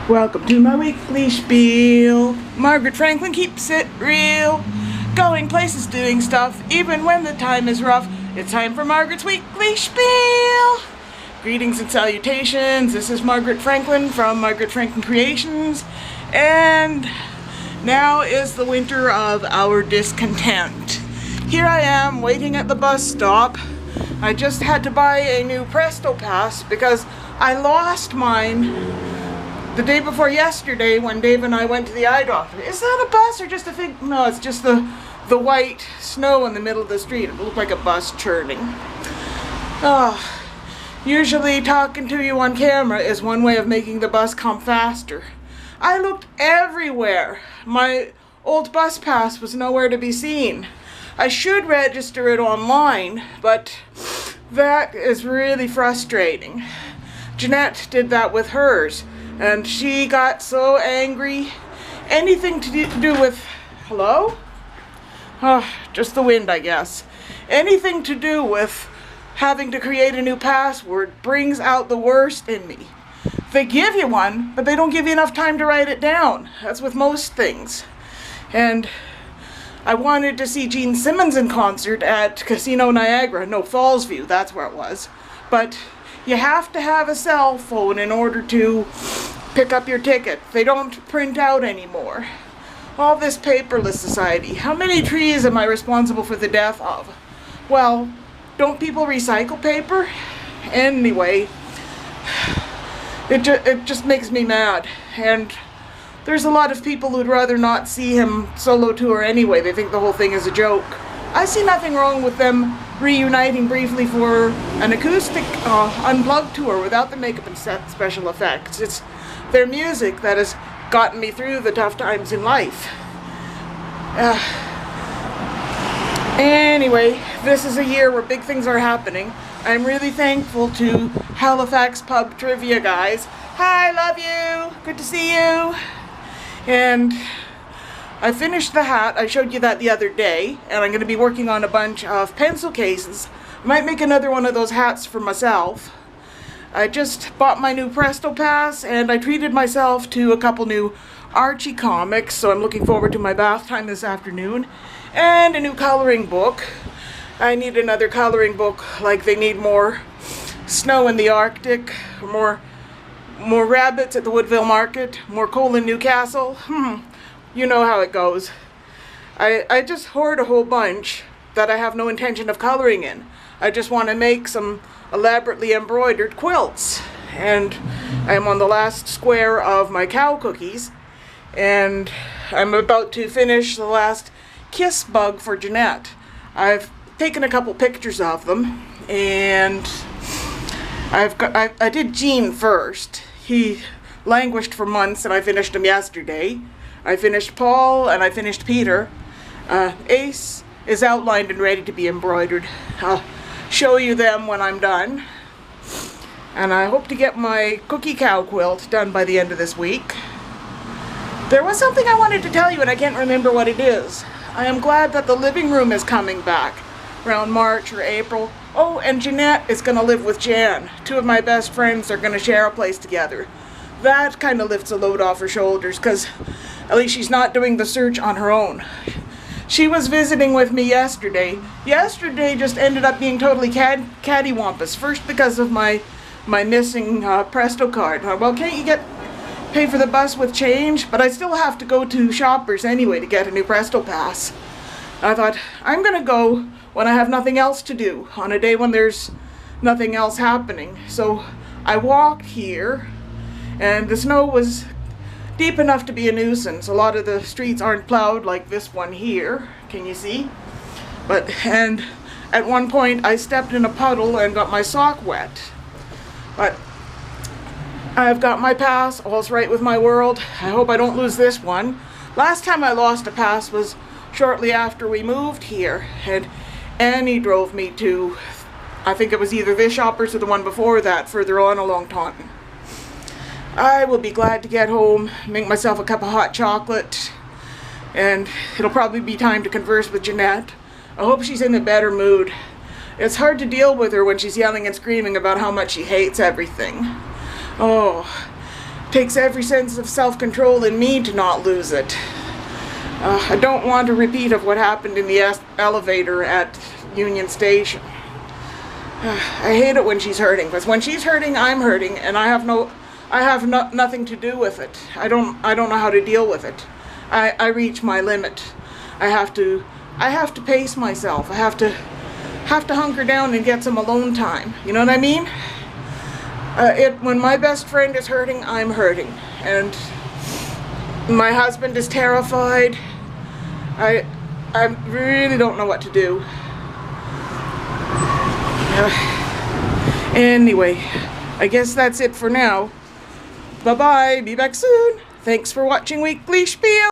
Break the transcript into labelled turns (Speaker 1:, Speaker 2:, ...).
Speaker 1: Welcome to my weekly spiel. Margaret Franklin keeps it real. Going places, doing stuff, even when the time is rough. It's time for Margaret's weekly spiel. Greetings and salutations. This is Margaret Franklin from Margaret Franklin Creations. And now is the winter of our discontent. Here I am waiting at the bus stop. I just had to buy a new Presto Pass because I lost mine the day before yesterday when Dave and I went to the eye doctor. Is that a bus or just a thing? No, it's just the white snow in the middle of the street. It looked like a bus churning. Usually talking to you on camera is one way of making the bus come faster. I looked everywhere. My old bus pass was nowhere to be seen. I should register it online, but that is really frustrating. Jeanette did that with hers. And she got so angry. Anything to do with, hello? Just the wind, I guess. Anything to do with having to create a new password brings out the worst in me. They give you one, but they don't give you enough time to write it down. That's with most things. And I wanted to see Gene Simmons in concert at Casino Niagara. No, Fallsview, that's where it was. But you have to have a cell phone in order to pick up your ticket. They don't print out anymore. All this paperless society. How many trees am I responsible for the death of? Well, don't people recycle paper? Anyway, it just makes me mad. And there's a lot of people who'd rather not see him solo tour anyway. They think the whole thing is a joke. I see nothing wrong with them reuniting briefly for an acoustic unplugged tour without the makeup and special effects. It's their music that has gotten me through the tough times in life. Anyway, this is a year where big things are happening. I'm really thankful to Halifax Pub Trivia guys. Hi, love you. Good to see you. And I finished the hat. I showed you that the other day, and I'm going to be working on a bunch of pencil cases. I might make another one of those hats for myself. I just bought my new Presto Pass, and I treated myself to a couple new Archie comics, so I'm looking forward to my bath time this afternoon, and a new coloring book. I need another coloring book, like they need more snow in the Arctic, more rabbits at the Woodville Market, more coal in Newcastle. You know how it goes. I just hoard a whole bunch that I have no intention of coloring in. I just want to make some elaborately embroidered quilts. And I'm on the last square of my cow cookies. And I'm about to finish the last kiss bug for Jeanette. I've taken a couple pictures of them. And I did Gene first. He languished for months and I finished him yesterday. I finished Paul and I finished Peter. Ace is outlined and ready to be embroidered. I'll show you them when I'm done. And I hope to get my cookie cow quilt done by the end of this week. There was something I wanted to tell you and I can't remember what it is. I am glad that the living room is coming back around March or April. Oh, and Jeanette is going to live with Jan. Two of my best friends are going to share a place together. That kind of lifts a load off her shoulders because at least she's not doing the search on her own. She was visiting with me yesterday. Yesterday just ended up being totally cattywampus. First because of my missing Presto card. Well, can't you pay for the bus with change? But I still have to go to Shoppers anyway to get a new Presto Pass. I thought, I'm going to go when I have nothing else to do, on a day when there's nothing else happening. So I walked here, and the snow was deep enough to be a nuisance. A lot of the streets aren't plowed like this one here. Can you see? And at one point I stepped in a puddle and got my sock wet. But I've got my pass. All's right with my world. I hope I don't lose this one. Last time I lost a pass was shortly after we moved here, and Annie drove me to, I think it was either this Shoppers or the one before that, further on along Taunton. I will be glad to get home, make myself a cup of hot chocolate, and it'll probably be time to converse with Jeanette. I hope she's in a better mood. It's hard to deal with her when she's yelling and screaming about how much she hates everything. Oh, takes every sense of self-control in me to not lose it. I don't want a repeat of what happened in the elevator at Union Station. I hate it when she's hurting, because when she's hurting, I'm hurting, and I have nothing to do with it. I don't know how to deal with it. I reach my limit. I have to pace myself. I have to hunker down and get some alone time. You know what I mean? When my best friend is hurting, I'm hurting, and my husband is terrified. I really don't know what to do. Anyway, I guess that's it for now. Bye-bye. Be back soon. Thanks for watching Weekly Schpiel.